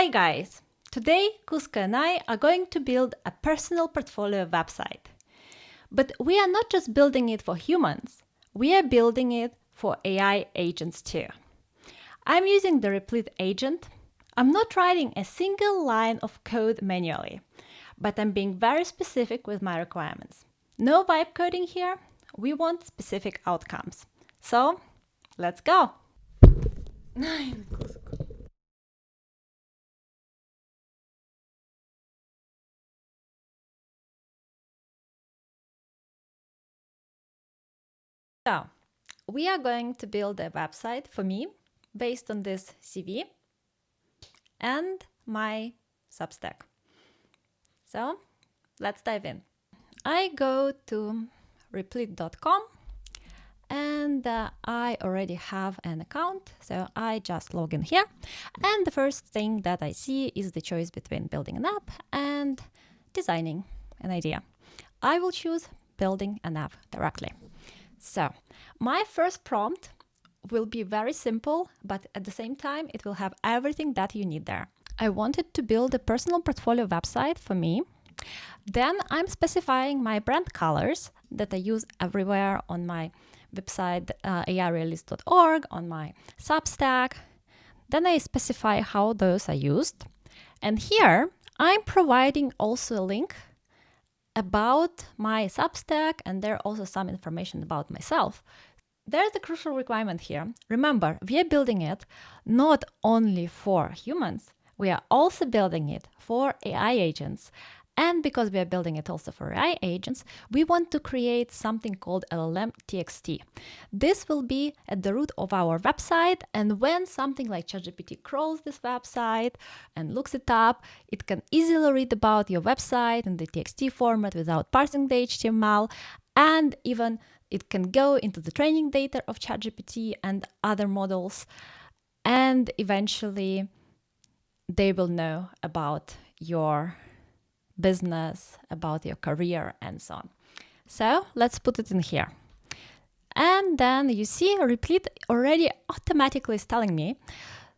Hi guys! Today Kuska and I are going to build a personal portfolio website. But we are not just building it for humans, we are building it for AI agents too. I'm using the Replit agent. I'm not writing a single line of code manually, but I'm being very specific with my requirements. No vibe coding here, we want specific outcomes. So, let's go! So, we are going to build a website for me based on this CV and my Substack. So, let's dive in. I go to replit.com and I already have an account, so I just log in here. And the first thing that I see is the choice between building an app and designing an idea. I will choose building an app directly. So, my first prompt will be very simple, but at the same time, it will have everything that you need there. I wanted to build a personal portfolio website for me. Then I'm specifying my brand colors that I use everywhere on my website, airealist.org, on my Substack. Then I specify how those are used. And here, I'm providing also a link about my Substack, and there also some information about myself. There's a crucial requirement here. Remember, we are building it not only for humans, we are also building it for AI agents. And because we are building it also for AI agents, we want to create something called LLM-TXT. This will be at the root of our website, and when something like ChatGPT crawls this website and looks it up, it can easily read about your website in the TXT format without parsing the HTML, and even it can go into the training data of ChatGPT and other models, and eventually they will know about your business, about your career, and so on. So let's put it in here. And then you see Replit already automatically is telling me,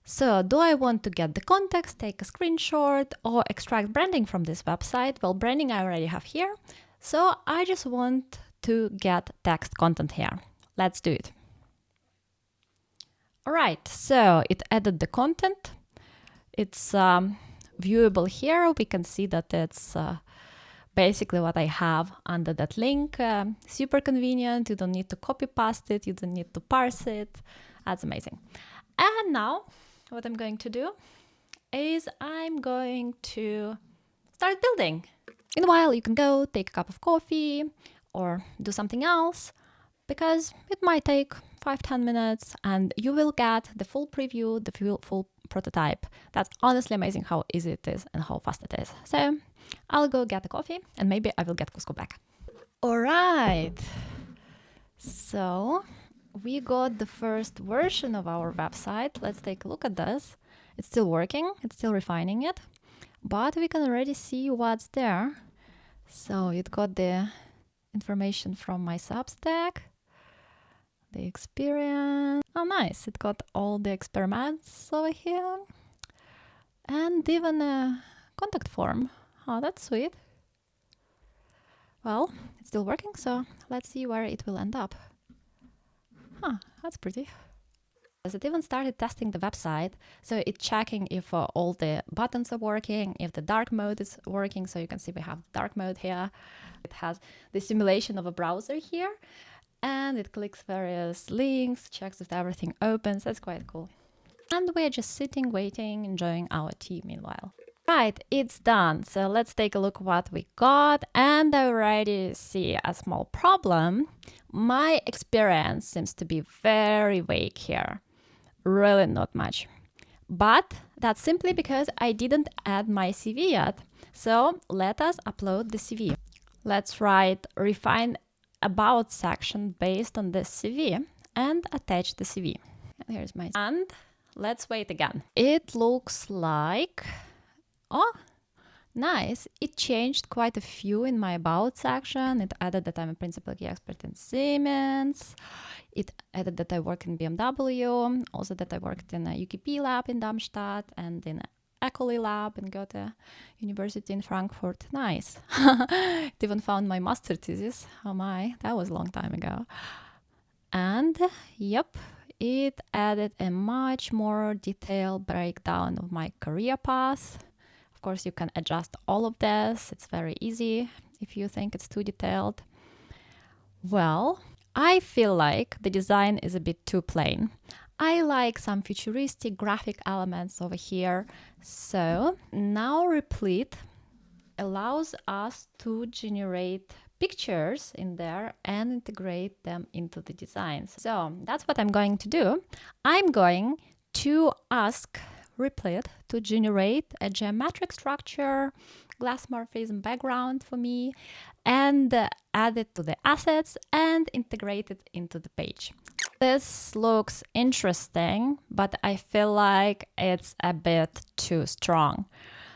so do I want to get the context, take a screenshot, or extract branding from this website? Well, branding I already have here. So I just want to get text content here. Let's do it. All right, so it added the content. It's viewable here. We can see that it's basically what I have under that link. Super convenient. You don't need to copy paste it. You don't need to parse it. That's amazing. And now what I'm going to do is I'm going to start building. Meanwhile, you can go take a cup of coffee or do something else, because it might take 5-10 minutes and you will get the full preview, the full prototype. That's honestly amazing how easy it is and how fast it is. So I'll go get a coffee and maybe I will get Cusco back. All right. So we got the first version of our website. Let's take a look at this. It's still working. It's still refining it, but we can already see what's there. So it got the information from my Substack, the experience. Oh, nice. It got all the experiments over here and even a contact form. Oh, that's sweet. Well, it's still working, so let's see where it will end up. Huh, that's pretty. It even started testing the website, so it's checking if all the buttons are working, if the dark mode is working. So you can see we have dark mode here. It has the simulation of a browser here, and it clicks various links, checks if everything opens. That's quite cool. And we're just sitting, waiting, enjoying our tea meanwhile. Right, it's done. So let's take a look what we got. And I already see a small problem. My experience seems to be very vague here. Really not much. But that's simply because I didn't add my CV yet. So let us upload the CV. Let's write refine about section based on this CV and attach the CV. And here's my, and let's wait again. It looks like, oh, nice. It changed quite a few in my about section. It added that I'm a principal key expert in Siemens. It added that I work in BMW, also that I worked in a UKP lab in Darmstadt and in Ecoli lab and got a university in Frankfurt. Nice. It even found my master thesis. Oh my, that was a long time ago. And yep, it added a much more detailed breakdown of my career path. Of course, you can adjust all of this. It's very easy if you think it's too detailed. Well, I feel like the design is a bit too plain. I like some futuristic graphic elements over here. So now Replit allows us to generate pictures in there and integrate them into the designs. So that's what I'm going to do. I'm going to ask Replit to generate a geometric structure, glass morphism background for me, and add it to the assets and integrate it into the page. This looks interesting, but I feel like it's a bit too strong.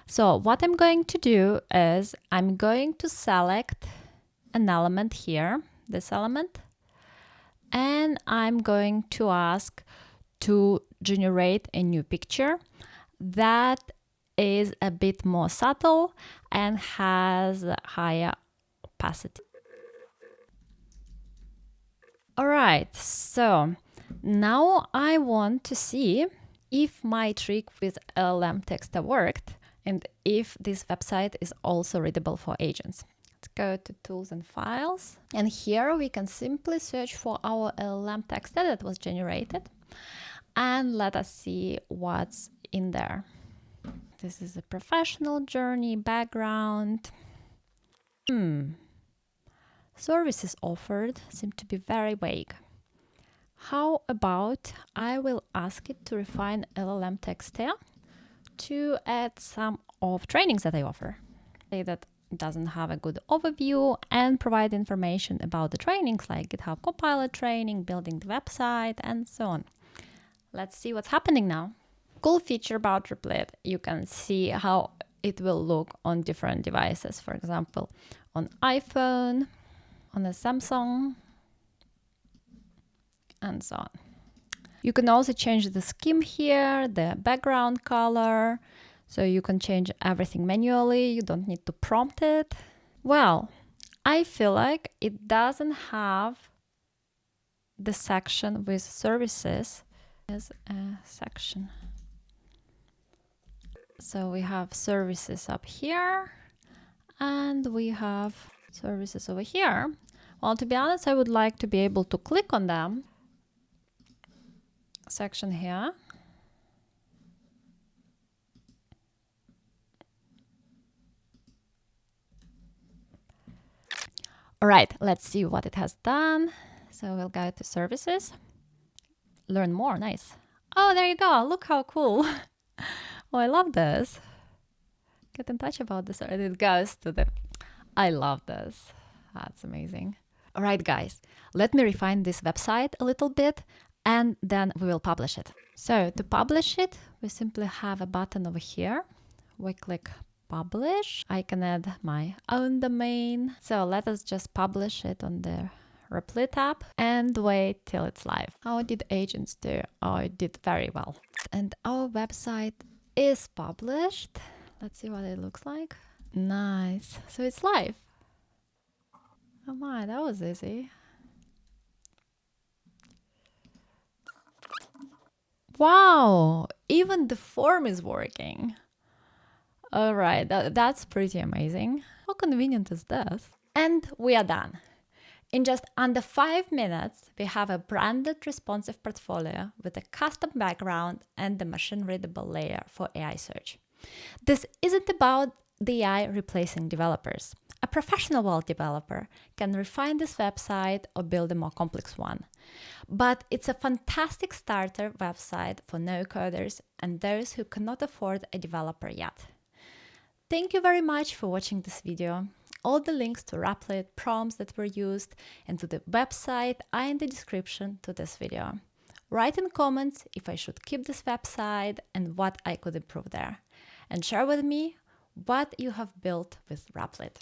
So what I'm going to do is I'm going to select an element here, this element, and I'm going to ask to generate a new picture that is a bit more subtle and has higher opacity. All right, so now I want to see if my trick with LLM text worked and if this website is also readable for agents. Let's go to Tools and Files. And here we can simply search for our LLM text that was generated. And let us see what's in there. This is a professional journey background. Services offered seem to be very vague. How about I will ask it to refine LLM text here to add some of trainings that I offer. Say that it doesn't have a good overview and provide information about the trainings like GitHub Copilot training, building the website, and so on. Let's see what's happening now. Cool feature about Replit, you can see how it will look on different devices. For example, on iPhone, on a Samsung, and so on. You can also change the scheme here, the background color, so you can change everything manually. You don't need to prompt it. Well, I feel like it doesn't have the section with services as a section. So we have services up here and we have services over here. Well, to be honest, I would like to be able to click on them. Section here. All right, let's see what it has done. So we'll go to services, learn more, nice. Oh, there you go, look how cool. Oh, I love this. Get in touch about this, and it goes to the, I love this. That's amazing. All right, guys, let me refine this website a little bit and then we will publish it. So to publish it, we simply have a button over here. We click publish. I can add my own domain. So let us just publish it on the Replit app and wait till it's live. How did agents do? Oh, it did very well. And our website is published. Let's see what it looks like. Nice. So it's live. Oh my, that was easy. Wow, even the form is working. All right, that's pretty amazing. How convenient is this? And we are done. In just under 5 minutes, we have a branded responsive portfolio with a custom background and the machine-readable layer for AI search. This isn't about the AI replacing developers. A professional web developer can refine this website or build a more complex one. But it's a fantastic starter website for no-coders and those who cannot afford a developer yet. Thank you very much for watching this video. All the links to Replit, prompts that were used, and to the website are in the description to this video. Write in comments if I should keep this website and what I could improve there. And share with me what you have built with Replit.